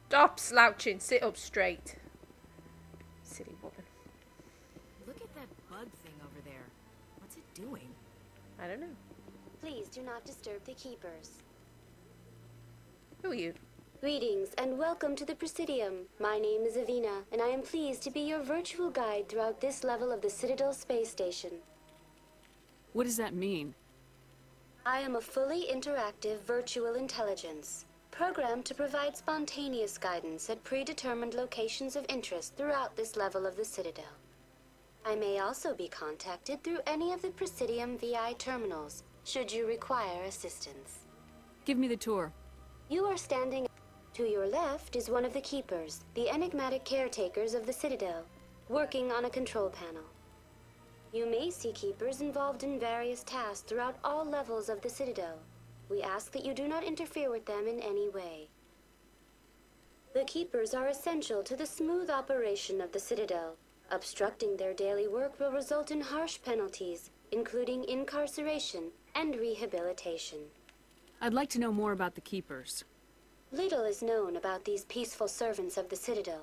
Stop slouching. Sit up straight. Silly woman. Look at that bug thing over there. What's it doing? I don't know. Please do not disturb the keepers. Who are you? Greetings and welcome to the Presidium. My name is Avina, and I am pleased to be your virtual guide throughout this level of the Citadel space station. What does that mean? I am a fully interactive virtual intelligence, programmed to provide spontaneous guidance at predetermined locations of interest throughout this level of the Citadel. I may also be contacted through any of the Presidium VI terminals, should you require assistance. Give me the tour. You are standing... To your left is one of the Keepers, the enigmatic caretakers of the Citadel, working on a control panel. You may see Keepers involved in various tasks throughout all levels of the Citadel. We ask that you do not interfere with them in any way. The Keepers are essential to the smooth operation of the Citadel. Obstructing their daily work will result in harsh penalties, including incarceration and rehabilitation. I'd like to know more about the Keepers. Little is known about these peaceful servants of the Citadel,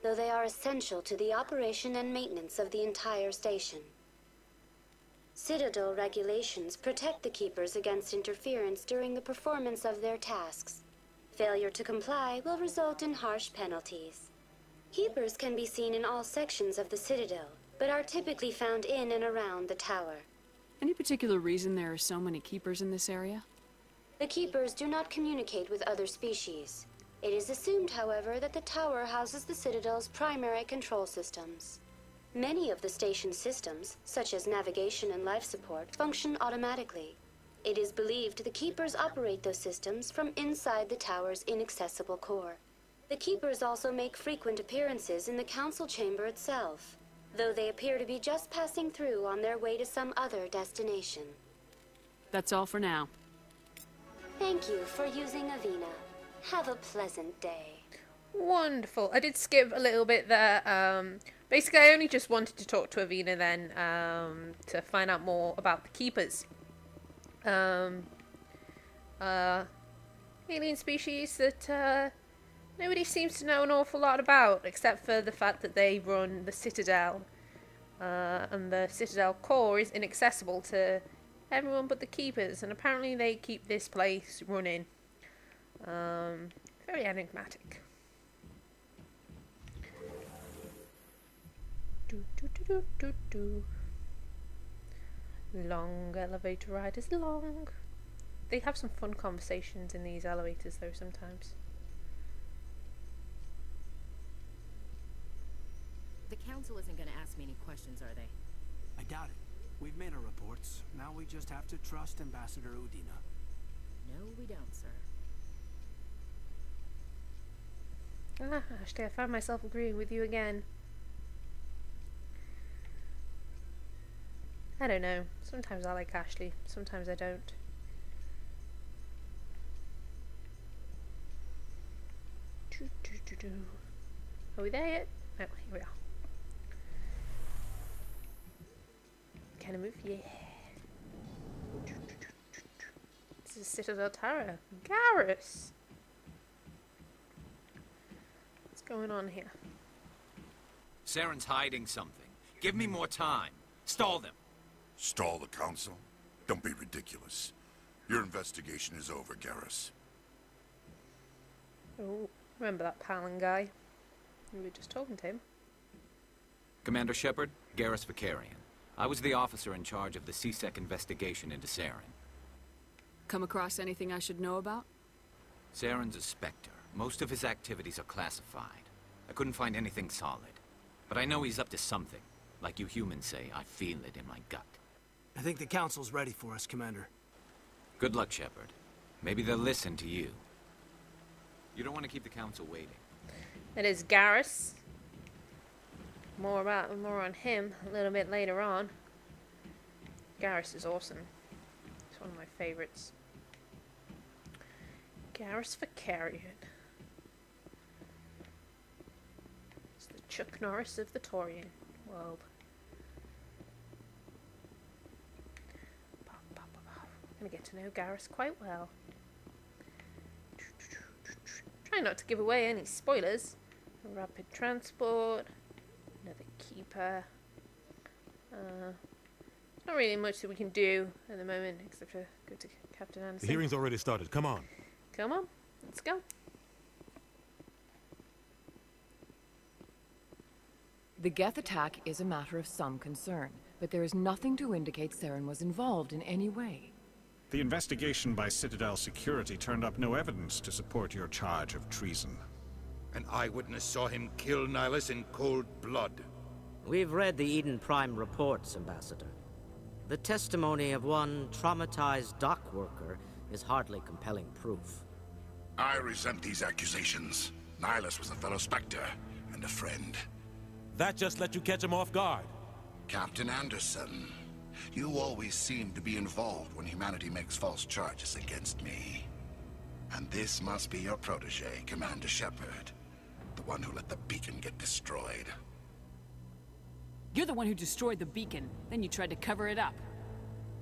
though they are essential to the operation and maintenance of the entire station. Citadel regulations protect the Keepers against interference during the performance of their tasks. Failure to comply will result in harsh penalties. Keepers can be seen in all sections of the Citadel, but are typically found in and around the tower. Any particular reason there are so many Keepers in this area? The Keepers do not communicate with other species. It is assumed, however, that the tower houses the Citadel's primary control systems. Many of the station's systems, such as navigation and life support, function automatically. It is believed the Keepers operate those systems from inside the tower's inaccessible core. The Keepers also make frequent appearances in the council chamber itself, though they appear to be just passing through on their way to some other destination. That's all for now. Thank you for using Avina. Have a pleasant day. Wonderful. I did skip a little bit there. Basically, I only just wanted to talk to Avina then to find out more about the Keepers. Alien species that nobody seems to know an awful lot about, except for the fact that they run the Citadel. And the Citadel core is inaccessible to everyone but the Keepers, and apparently they keep this place running. Very enigmatic. Long elevator ride is long. They have some fun conversations in these elevators though sometimes. The council isn't going to ask me any questions, are they? I doubt it. We've made our reports. Now we just have to trust Ambassador Udina. No, we don't, sir. Actually, I found myself agreeing with you again. I don't know. Sometimes I like Ashley, sometimes I don't. Are we there yet? Oh, here we are. Can I move? Yeah. This is Citadel Tower. Garrus! What's going on here? Saren's hiding something. Give me more time. Stall them. Stall the council? Don't be ridiculous. Your investigation is over, Garrus. Oh, remember that Palin guy? We were just talking to him. Commander Shephard, Garrus Vicarian. I was the officer in charge of the CSEC investigation into Saren. Come across anything I should know about? Saren's a Spectre. Most of his activities are classified. I couldn't find anything solid. But I know he's up to something. Like you humans say, I feel it in my gut. I think the council's ready for us, Commander. Good luck, Shephard. Maybe they'll listen to you. You don't want to keep the council waiting. It is Garrus. More on him a little bit later on. Garrus is awesome. It's one of my favorites. Garrus Vicarian. It's the Chuck Norris of the Taurian world. I'm gonna get to know Garrus quite well. Try not to give away any spoilers. Rapid transport. Another keeper. Not really much that we can do at the moment, except for go to Captain Anderson. The hearing's already started. Come on. Come on, let's go. The Geth attack is a matter of some concern, but there is nothing to indicate Saren was involved in any way. The investigation by Citadel Security turned up no evidence to support your charge of treason. An eyewitness saw him kill Nihilus in cold blood. We've read the Eden Prime reports, Ambassador. The testimony of one traumatized dock worker is hardly compelling proof. I resent these accusations. Nihilus was a fellow Spectre and a friend. That just let you catch him off guard. Captain Anderson, you always seem to be involved when humanity makes false charges against me. And this must be your protege, Commander Shephard. The one who let the beacon get destroyed. You're the one who destroyed the beacon, then you tried to cover it up.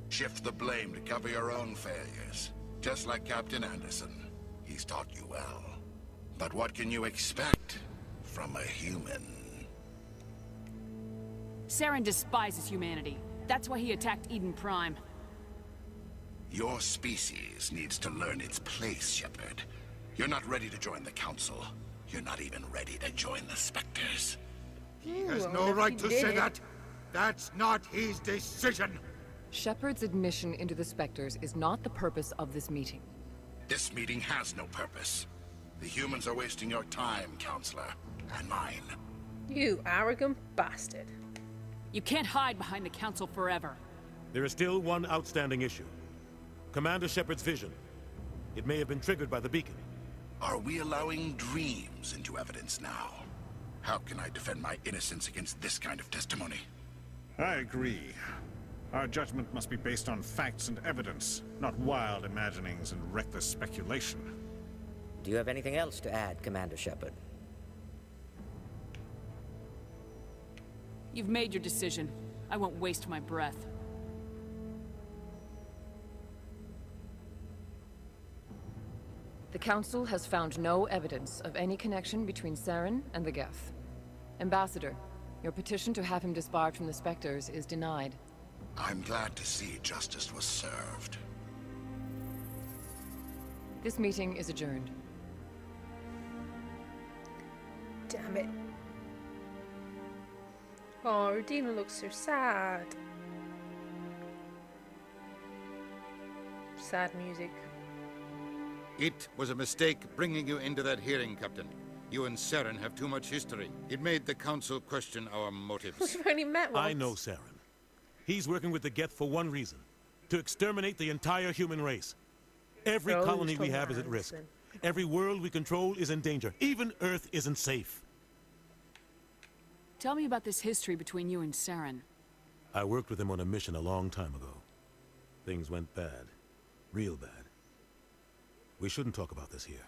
Shift the blame to cover your own failures. Just like Captain Anderson. He's taught you well. But what can you expect from a human? Saren despises humanity. That's why he attacked Eden Prime. Your species needs to learn its place, Shephard. You're not ready to join the Council. You're not even ready to join the Spectres. He has no right to say that. That's not his decision. Shephard's admission into the Spectres is not the purpose of this meeting. This meeting has no purpose. The humans are wasting your time, Counselor, and mine. You arrogant bastard. You can't hide behind the Council forever. There is still one outstanding issue. Commander Shephard's vision. It may have been triggered by the beacon. Are we allowing dreams into evidence now? How can I defend my innocence against this kind of testimony? I agree. Our judgment must be based on facts and evidence, not wild imaginings and reckless speculation. Do you have anything else to add, Commander Shephard? You've made your decision. I won't waste my breath. The Council has found no evidence of any connection between Saren and the Geth. Ambassador, your petition to have him disbarred from the Spectres is denied. I'm glad to see justice was served. This meeting is adjourned. Damn it. Oh, Regina looks so sad. Sad music. It was a mistake bringing you into that hearing, Captain. You and Saren have too much history. It made the Council question our motives. We've only met once. I know Saren. He's working with the Geth for one reason. To exterminate the entire human race. Every colony we have is at risk. Every world we control is in danger. Even Earth isn't safe. Tell me about this history between you and Saren. I worked with him on a mission a long time ago. Things went bad. Real bad. We shouldn't talk about this here.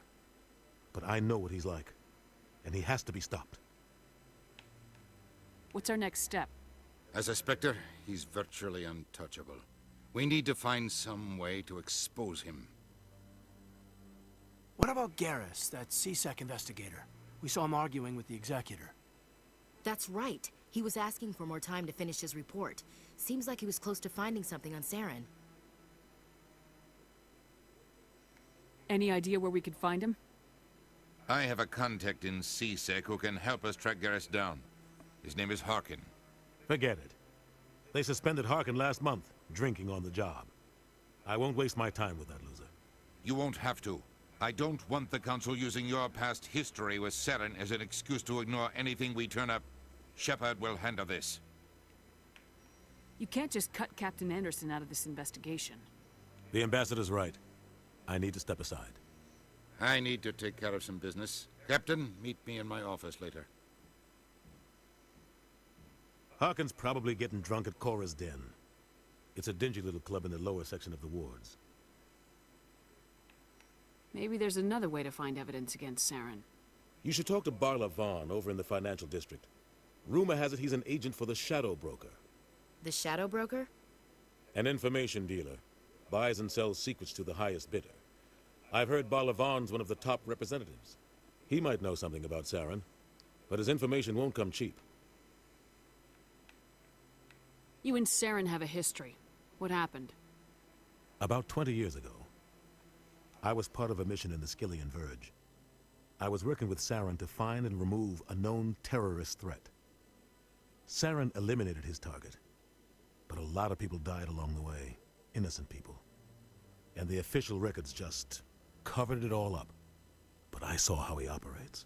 But I know what he's like. And he has to be stopped. What's our next step? As a Spectre, he's virtually untouchable. We need to find some way to expose him. What about Garrus, that CSEC investigator? We saw him arguing with the Executor. That's right. He was asking for more time to finish his report. Seems like he was close to finding something on Saren. Any idea where we could find him? I have a contact in CSEC who can help us track Garrus down. His name is Harkin. Forget it. They suspended Harkin last month, drinking on the job. I won't waste my time with that loser. You won't have to. I don't want the Council using your past history with Saren as an excuse to ignore anything we turn up. Shephard will handle this. You can't just cut Captain Anderson out of this investigation. The Ambassador's right. I need to step aside. I need to take care of some business. Captain, meet me in my office later. Harkin's probably getting drunk at Cora's Den. It's a dingy little club in the lower section of the wards. Maybe there's another way to find evidence against Saren. You should talk to Barla Vaughn over in the financial district. Rumor has it he's an agent for the Shadow Broker. The Shadow Broker? An information dealer. Buys and sells secrets to the highest bidder. I've heard Barla Vaughn's one of the top representatives. He might know something about Saren, but his information won't come cheap. You and Saren have a history. What happened? About 20 years ago, I was part of a mission in the Skillian Verge. I was working with Saren to find and remove a known terrorist threat. Saren eliminated his target, but a lot of people died along the way, innocent people. And the official records just covered it all up. But I saw how he operates.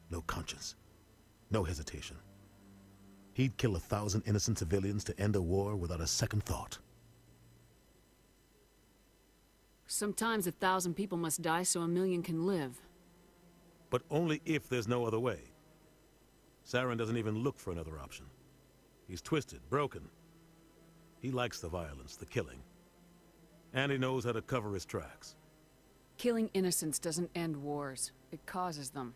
No conscience, no hesitation. He'd kill 1,000 innocent civilians to end a war without a second thought. Sometimes 1,000 people must die so 1,000,000 can live. But only if there's no other way. Saren doesn't even look for another option. He's twisted, broken. He likes the violence, the killing. And he knows how to cover his tracks. Killing innocents doesn't end wars. It causes them.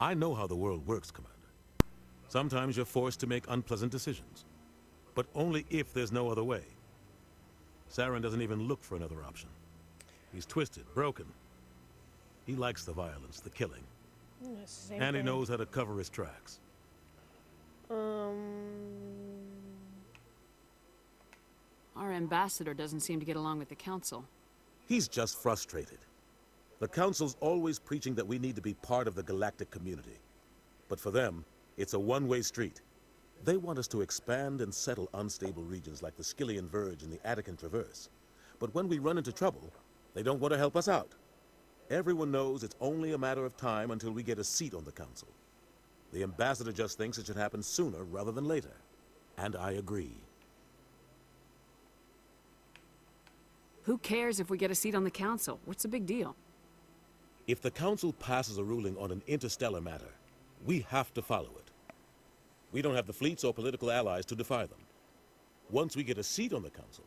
I know how the world works, Commander. Sometimes you're forced to make unpleasant decisions. But only if there's no other way. Saren doesn't even look for another option. He's twisted, broken. He likes the violence, the killing. And he knows how to cover his tracks. Our ambassador doesn't seem to get along with the Council. He's just frustrated. The Council's always preaching that we need to be part of the galactic community. But for them, it's a one-way street. They want us to expand and settle unstable regions like the Skillian Verge and the Attican Traverse. But when we run into trouble, they don't want to help us out. Everyone knows it's only a matter of time until we get a seat on the Council. The ambassador just thinks it should happen sooner rather than later. And I agree. Who cares if we get a seat on the Council? What's the big deal? If the Council passes a ruling on an interstellar matter, we have to follow it. We don't have the fleets or political allies to defy them. Once we get a seat on the Council,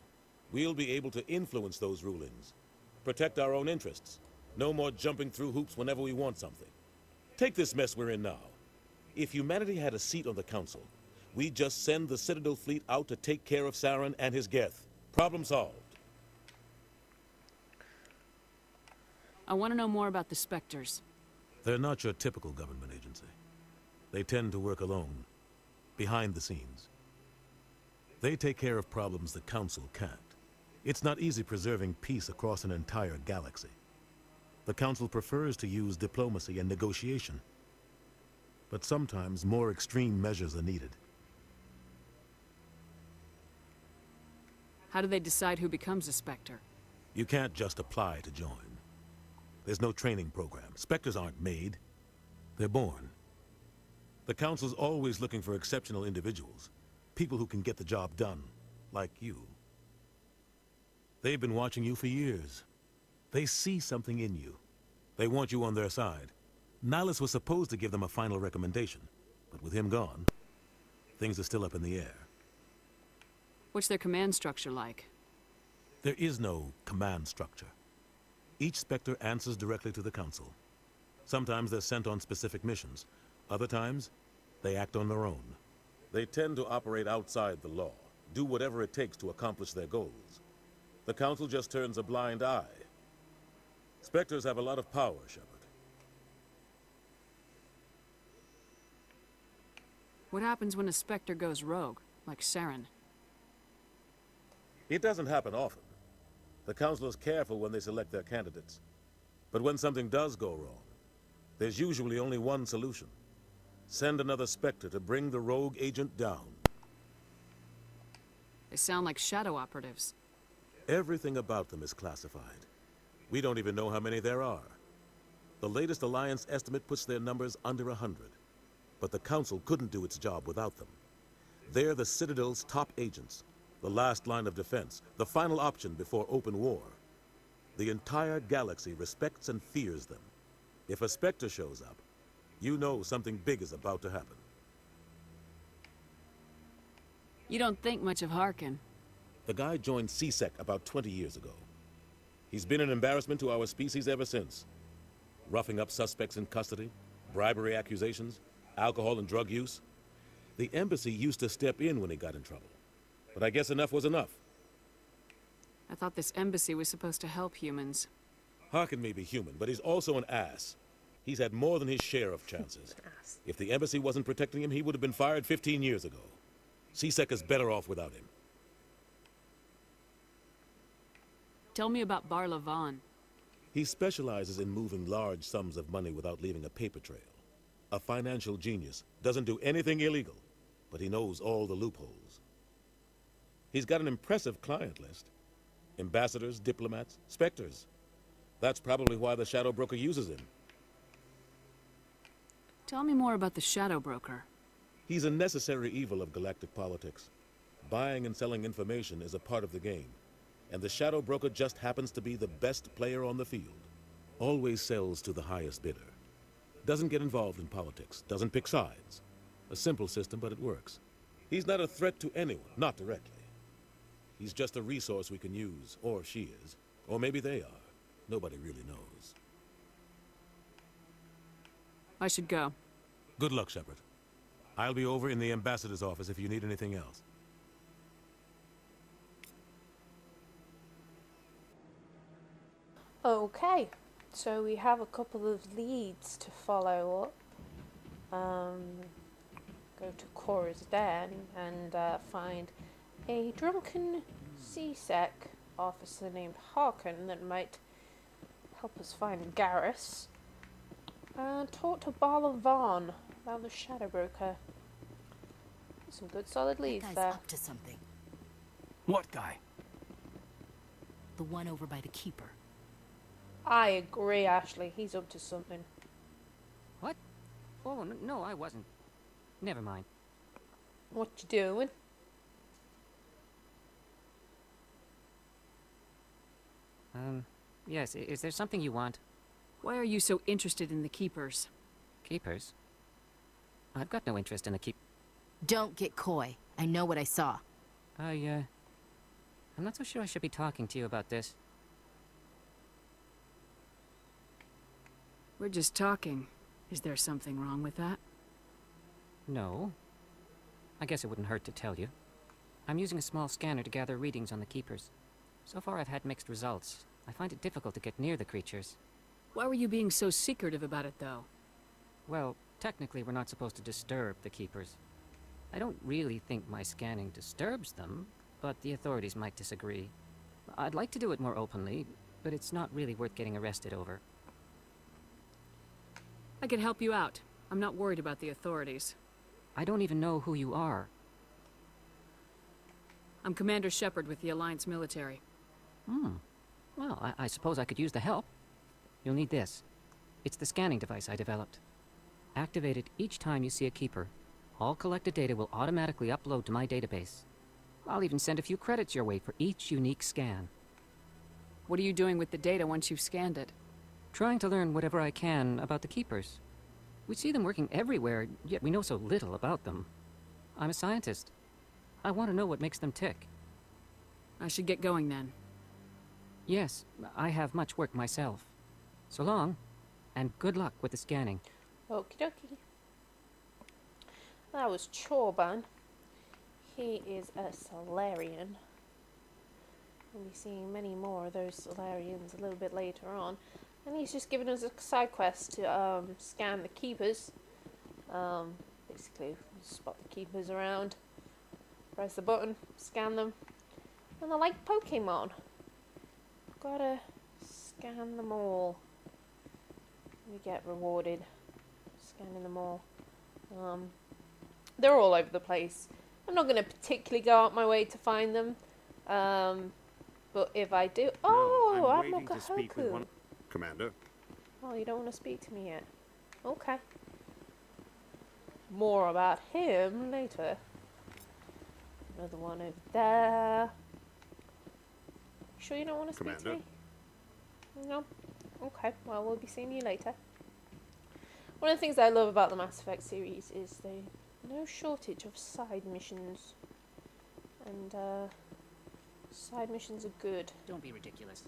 we'll be able to influence those rulings, protect our own interests. No more jumping through hoops whenever we want something. Take this mess we're in now. If humanity had a seat on the Council, we'd just send the Citadel fleet out to take care of Saren and his Geth. Problem solved. I want to know more about the Spectres. They're not your typical government agency. They tend to work alone, behind the scenes. They take care of problems the Council can't. It's not easy preserving peace across an entire galaxy. The Council prefers to use diplomacy and negotiation. But sometimes more extreme measures are needed. How do they decide who becomes a Spectre? You can't just apply to join. There's no training program. Spectres aren't made. They're born. The Council's always looking for exceptional individuals. People who can get the job done, like you. They've been watching you for years. They see something in you. They want you on their side. Nihilus was supposed to give them a final recommendation, but with him gone, things are still up in the air. What's their command structure like? There is no command structure. Each Spectre answers directly to the Council. Sometimes they're sent on specific missions. Other times, they act on their own. They tend to operate outside the law, do whatever it takes to accomplish their goals. The Council just turns a blind eye. Spectres have a lot of power, Shephard. What happens when a Spectre goes rogue, like Saren? It doesn't happen often. The Council is careful when they select their candidates. But when something does go wrong, there's usually only one solution. Send another Spectre to bring the rogue agent down. They sound like shadow operatives. Everything about them is classified. We don't even know how many there are. The latest Alliance estimate puts their numbers under 100. But the Council couldn't do its job without them. They're the Citadel's top agents, the last line of defense, the final option before open war. The entire galaxy respects and fears them. If a Spectre shows up, you know something big is about to happen. You don't think much of Harkin. The guy joined CSEC about 20 years ago. He's been an embarrassment to our species ever since. Roughing up suspects in custody, bribery accusations, alcohol and drug use. The embassy used to step in when he got in trouble. But I guess enough was enough. I thought this embassy was supposed to help humans. Harkin may be human, but he's also an ass. He's had more than his share of chances. If the embassy wasn't protecting him, he would have been fired 15 years ago. C-Sec is better off without him. Tell me about Barla Vaughn. He specializes in moving large sums of money without leaving a paper trail. A financial genius, doesn't do anything illegal, but he knows all the loopholes. He's got an impressive client list. Ambassadors, diplomats, specters. That's probably why the Shadow Broker uses him. Tell me more about the Shadow Broker. He's a necessary evil of galactic politics. Buying and selling information is a part of the game. And the Shadow Broker just happens to be the best player on the field. Always sells to the highest bidder. Doesn't get involved in politics. Doesn't pick sides. A simple system, but it works. He's not a threat to anyone, not directly. He's just a resource we can use, or she is. Or maybe they are. Nobody really knows. I should go. Good luck, Shephard. I'll be over in the ambassador's office if you need anything else. Okay, so we have a couple of leads to follow up. Go to Cora's den and find a drunken C-Sec officer named Harkin that might help us find Garrus. Talk to Barla Vaughn about the Shadow Broker. Some good solid leads That guy's there. up to something. What guy? The one over by the Keeper. I agree, Ashley. He's up to something. What? Oh, no, I wasn't. Never mind. What you doing? Yes, is there something you want? Why are you so interested in the Keepers? Keepers? I've got no interest in the Don't get coy. I know what I saw. I'm not so sure I should be talking to you about this. We're just talking. Is there something wrong with that? No. I guess it wouldn't hurt to tell you. I'm using a small scanner to gather readings on the Keepers. So far I've had mixed results. I find it difficult to get near the creatures. Why were you being so secretive about it, though? Well, technically we're not supposed to disturb the Keepers. I don't really think my scanning disturbs them, but the authorities might disagree. I'd like to do it more openly, but it's not really worth getting arrested over. I can help you out. I'm not worried about the authorities. I don't even know who you are. I'm Commander Shephard with the Alliance military. Well, I suppose I could use the help. You'll need this. It's the scanning device I developed. Activate it each time you see a Keeper. All collected data will automatically upload to my database. I'll even send a few credits your way for each unique scan. What are you doing with the data once you've scanned it? Trying to learn whatever I can about the Keepers. We see them working everywhere, yet we know so little about them. I'm a scientist. I want to know what makes them tick. I should get going then. Yes, I have much work myself. So long, and good luck with the scanning. Okie dokie. That was Chorban. He is a Solarian. We'll be seeing many more of those Solarians a little bit later on. And he's just given us a side quest to scan the Keepers. Basically, spot the Keepers around, press the button, scan them, and they're like Pokemon. Gotta scan them all. You get rewarded scanning them all. They're all over the place. I'm not going to particularly go out my way to find them. But if I do... Oh, I'm not Kahoku. Commander. Oh, you don't want to speak to me yet? Okay. More about him later. Another one over there. Sure you don't want to speak to me? No? Okay, well, we'll be seeing you later. One of the things I love about the Mass Effect series is the no shortage of side missions. And, side missions are good. Don't be ridiculous.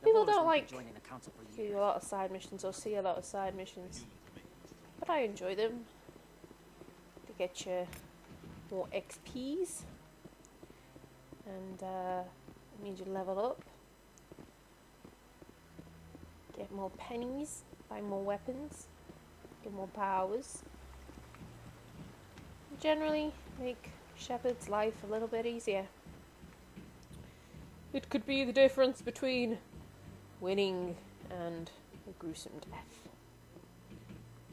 People don't like do a lot of side missions or see a lot of side missions. But I enjoy them. They get you more XPs. And, it means you level up. Get more pennies, buy more weapons. get more powers. Generally, make Shephard's life a little bit easier. It could be the difference between winning and a gruesome death.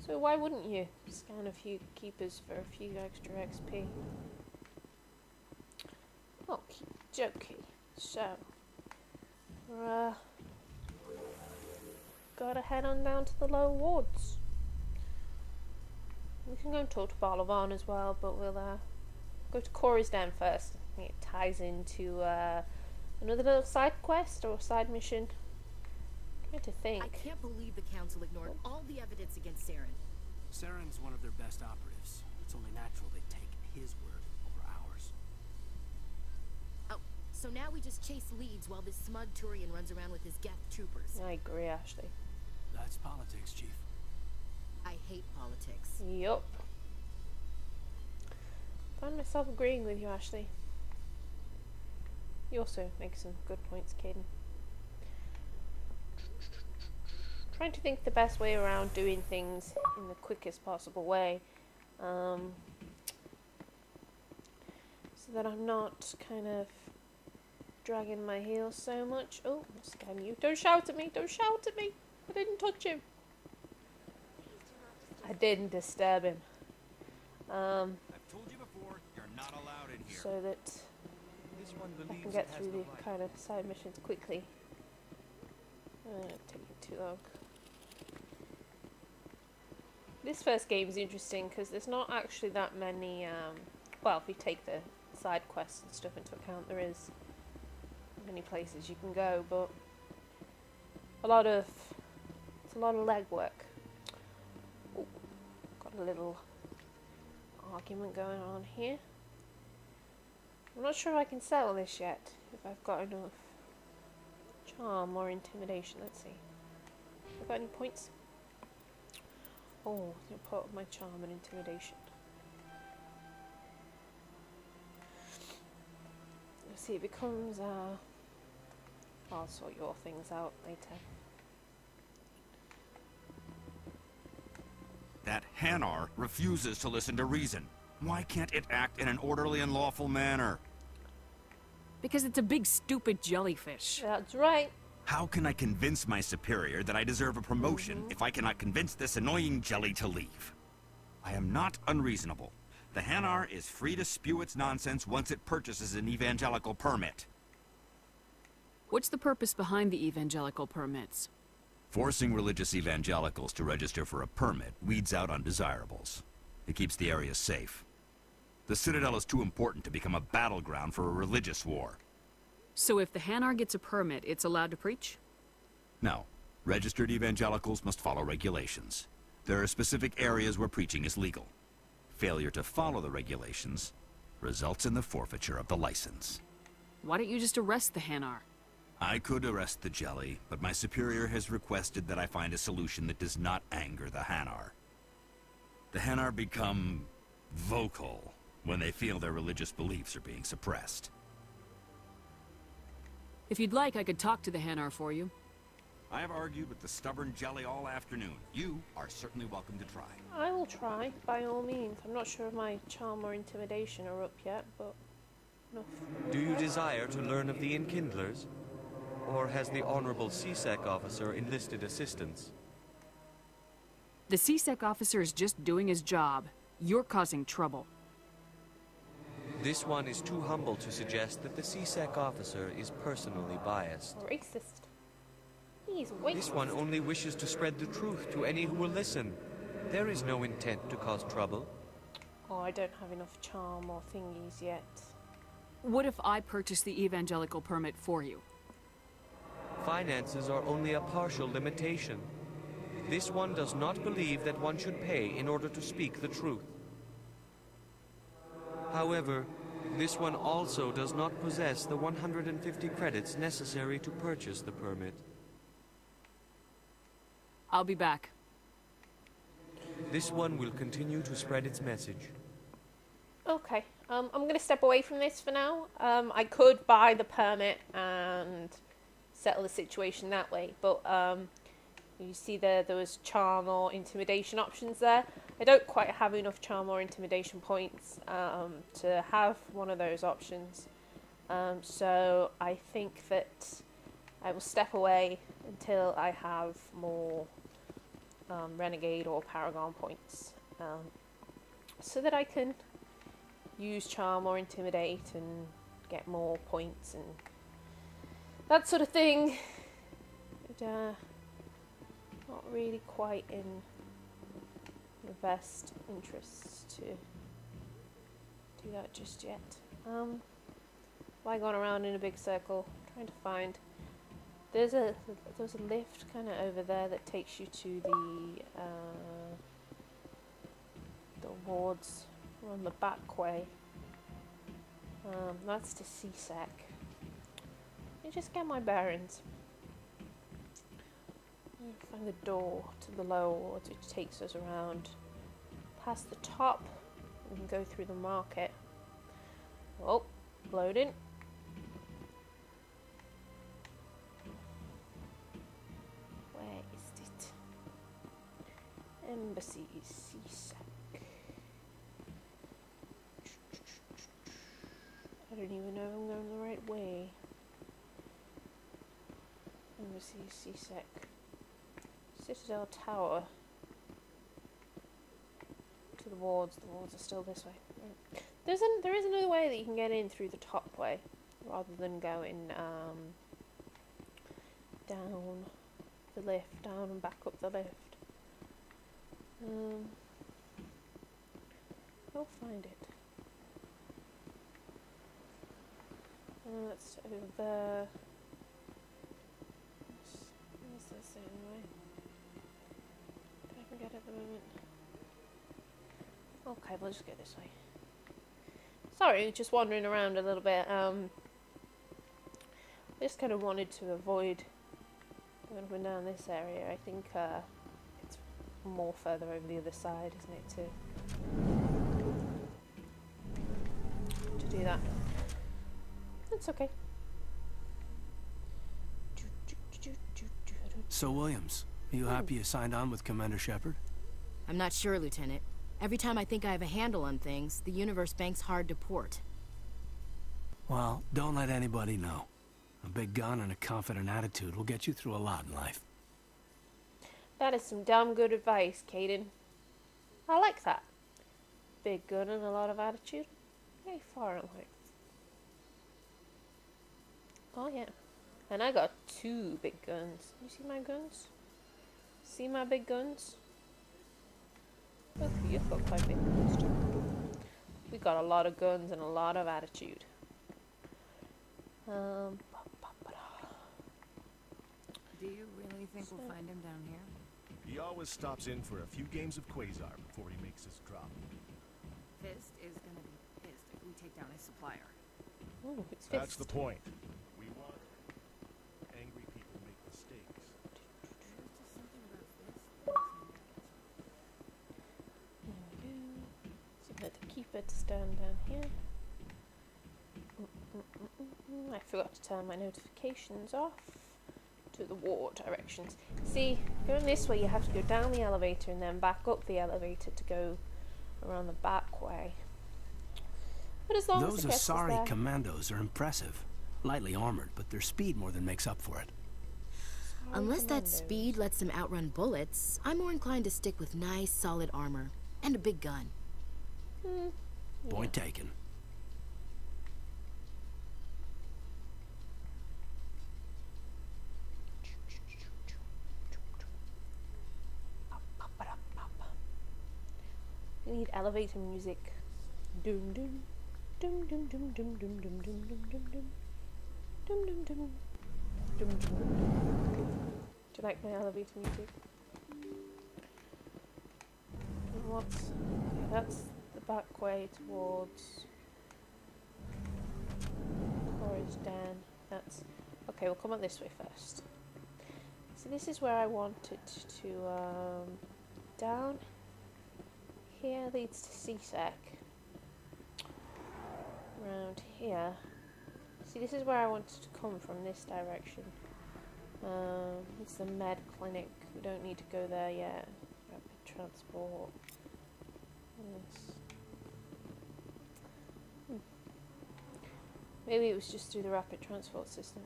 So why wouldn't you scan a few keepers for a few extra XP? Okie dokie. So, gotta head on down to the lower wards. We can go and talk to Balavan as well, but we'll go to Corey's Den first. I think it ties into another little side quest or side mission. Trying to think. I can't believe the council ignored all the evidence against Saren. Saren's one of their best operatives. It's only natural they take his word over ours. Oh, so now we just chase leads while this smug Turian runs around with his Geth troopers. I agree, Ashley. That's politics, Chief. I hate politics. Yup. Find myself agreeing with you, Ashley. You also make some good points, Caden. Trying to think the best way around doing things in the quickest possible way, so that I'm not kind of dragging my heels so much. Oh, scam you! Don't shout at me! Don't shout at me! I didn't touch him. I didn't disturb him. I've told you before, you're not allowed in here. So that I can get through the kind of side missions quickly. Taking too long. This first game is interesting because there's not actually that many, well, if you take the side quests and stuff into account, there is many places you can go, but it's a lot of legwork. Ooh, got a little argument going on here. I'm not sure if I can settle this yet, if I've got enough charm or intimidation. Let's see. Have I got any points? Oh, I'm part of my charm and intimidation. Let's see, it becomes, I'll sort your things out later. That Hanar refuses to listen to reason. Why can't it act in an orderly and lawful manner? Because it's a big stupid jellyfish. That's right. How can I convince my superior that I deserve a promotion if I cannot convince this annoying jelly to leave? I am not unreasonable. The Hanar is free to spew its nonsense once it purchases an evangelical permit. What's the purpose behind the evangelical permits? Forcing religious evangelicals to register for a permit weeds out undesirables. It keeps the area safe. The Citadel is too important to become a battleground for a religious war. So if the Hanar gets a permit, it's allowed to preach? No. Registered evangelicals must follow regulations. There are specific areas where preaching is legal. Failure to follow the regulations results in the forfeiture of the license. Why don't you just arrest the Hanar? I could arrest the jelly, but my superior has requested that I find a solution that does not anger the Hanar. The Hanar become vocal when they feel their religious beliefs are being suppressed. If you'd like, I could talk to the Hanar for you. I have argued with the stubborn jelly all afternoon. You are certainly welcome to try. I will try, by all means. I'm not sure if my charm or intimidation are up yet, but enough. Do you desire to learn of the Enkindlers? Or has the Honorable CSEC officer enlisted assistance? The CSEC officer is just doing his job. You're causing trouble. This one is too humble to suggest that the CSEC officer is personally biased. Racist. He's racist. This one only wishes to spread the truth to any who will listen. There is no intent to cause trouble. Oh, I don't have enough charm or thingies yet. What if I purchase the evangelical permit for you? Finances are only a partial limitation. This one does not believe that one should pay in order to speak the truth. However, this one also does not possess the 150 credits necessary to purchase the permit. I'll be back. This one will continue to spread its message. Okay, I'm going to step away from this for now. I could buy the permit and settle the situation that way, but You see there was charm or intimidation options there. I don't quite have enough charm or intimidation points to have one of those options. So I think that I will step away until I have more Renegade or Paragon points, so that I can use charm or intimidate and get more points and that sort of thing. But, not really quite in the best interests to do that just yet. Why going around in a big circle trying to find? There's a lift kind of over there that takes you to the wards on the back way. That's to CSEC. Let me just get my bearings. Find the door to the lower wards, which takes us around past the top. We can go through the market. Oh, loading. Where is it? Embassy, CSEC. I don't even know if I'm going the right way. Embassy, CSEC. Citadel Tower. To the wards. The wards are still this way. There is another way that you can get in through the top way, rather than going down the lift, down and back up the lift. I'll find it. That's over there. What's this anyway? I can get at the moment. Okay, we'll just go this way. Sorry, just wandering around a little bit. Just kind of wanted to avoid going up and down this area. I think it's more further over the other side, isn't it, to do that. It's okay. So, Williams, are you happy you signed on with Commander Shephard? I'm not sure, Lieutenant. Every time I think I have a handle on things, the universe bank's hard to port. Well, don't let anybody know. A big gun and a confident attitude will get you through a lot in life. That is some damn good advice, Caden. I like that. Big gun and a lot of attitude. Very far in life. Oh yeah. And I got 2 big guns. You see my guns? See my big guns? Look, you've got quite big guns too. We got a lot of guns and a lot of attitude. Do you really think we'll find him down here? He always stops in for a few games of Quasar before he makes his drop. Fist is gonna be pissed if we take down his supplier. Ooh, it's Fist. That's the point. We want angry people make mistakes. So let the keeper to stand down here. I forgot to turn my notifications off to the ward directions. See, going this way you have to go down the elevator and then back up the elevator to go around the back way. But as long as those Asari commandos are impressive. Lightly armored, but their speed more than makes up for it. Unless that speed lets them outrun bullets, I'm more inclined to stick with nice, solid armor. And a big gun. Point taken. We need elevator music. Dum dum dum dum dum dum dum dum dum dum dum dum dum dum dum dum dum. Do you like my elevator music? What's okay, that's the back way towards Corey's Den. That's okay, we'll come on this way first. So this is where I wanted to down here leads to CSEC. Around here. See, this is where I wanted to come from, this direction. It's the med clinic We don't need to go there yet. Rapid transport. Yes. Maybe it was just through the rapid transport system.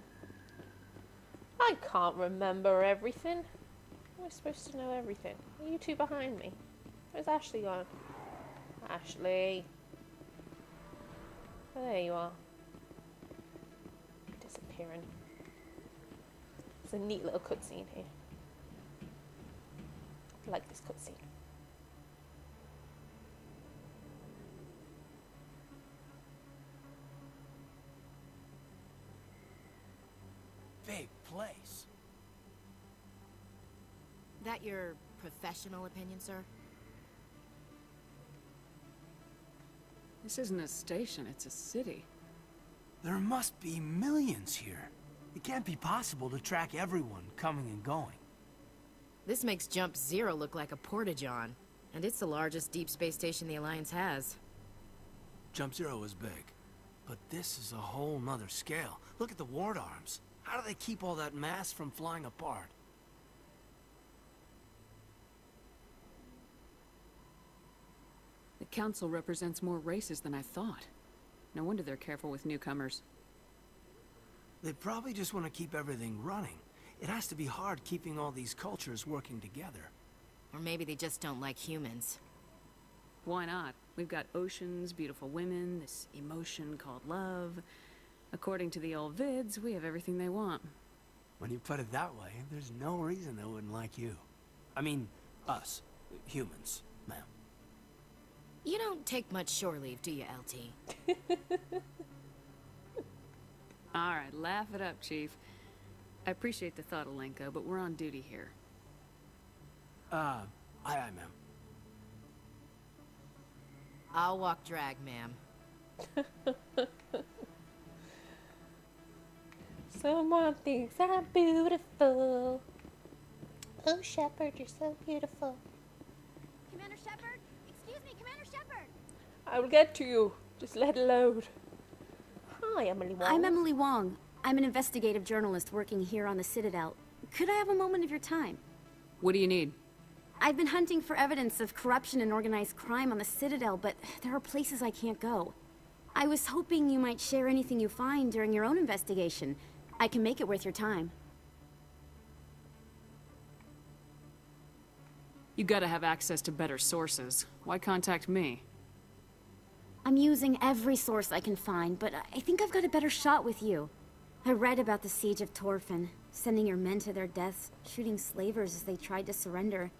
I can't remember everything. How am I supposed to know everything? Are you two behind me? Where's Ashley gone? Ashley. Oh, there you are. Disappearing. It's a neat little cutscene here. I like this cutscene. Big place. That your professional opinion, sir? This isn't a station, it's a city. There must be millions here. It can't be possible to track everyone coming and going. This makes Jump Zero look like a porta-john, and it's the largest deep space station the Alliance has. Jump Zero is big, but this is a whole nother scale. Look at the ward arms. How do they keep all that mass from flying apart? The Council represents more races than I thought. No wonder they're careful with newcomers. They probably just want to keep everything running. It has to be hard keeping all these cultures working together. Or maybe they just don't like humans. Why not? We've got oceans, beautiful women, this emotion called love. According to the old vids, we have everything they want. When you put it that way, there's no reason they wouldn't like you. I mean, us. Humans, ma'am. You don't take much shore leave, do you, LT? Alright, laugh it up, Chief. I appreciate the thought, Alenka, but we're on duty here. Aye, ma'am. I'll walk drag, ma'am. Someone thinks I'm beautiful. Oh, Shephard, you're so beautiful. Commander Shephard? Excuse me, Commander Shephard! I will get to you. Just let it load. Hi, Emily Wong. I'm Emily Wong. I'm an investigative journalist working here on the Citadel. Could I have a moment of your time? What do you need? I've been hunting for evidence of corruption and organized crime on the Citadel, but there are places I can't go. I was hoping you might share anything you find during your own investigation. I can make it worth your time. You gotta have access to better sources. Why contact me? I'm using every source I can find, but I think I've got a better shot with you. I read about the siege of Torfin, sending your men to their deaths, shooting slavers as they tried to surrender.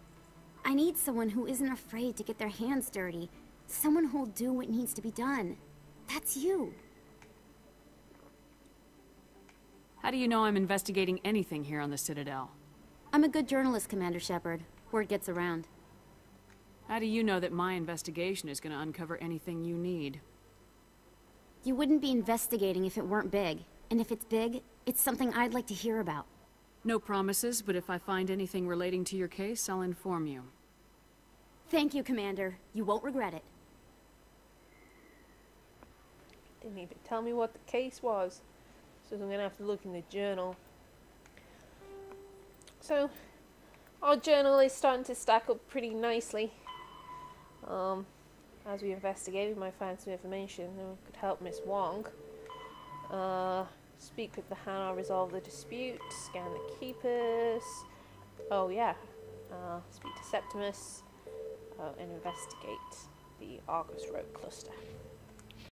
I need someone who isn't afraid to get their hands dirty. Someone who'll do what needs to be done. That's you. How do you know I'm investigating anything here on the Citadel? I'm a good journalist, Commander Shephard. Word gets around. How do you know that my investigation is gonna uncover anything you need? You wouldn't be investigating if it weren't big. And if it's big, it's something I'd like to hear about. No promises, but if I find anything relating to your case, I'll inform you. Thank you, Commander. You won't regret it. Didn't even tell me what the case was. So I'm going to have to look in the journal. So, our journal is starting to stack up pretty nicely. As we investigate, we might find some information that could help Miss Wong. Speak with the Hanar, resolve the dispute, scan the keepers. Oh yeah. Speak to Septimus and investigate the Argus Road cluster.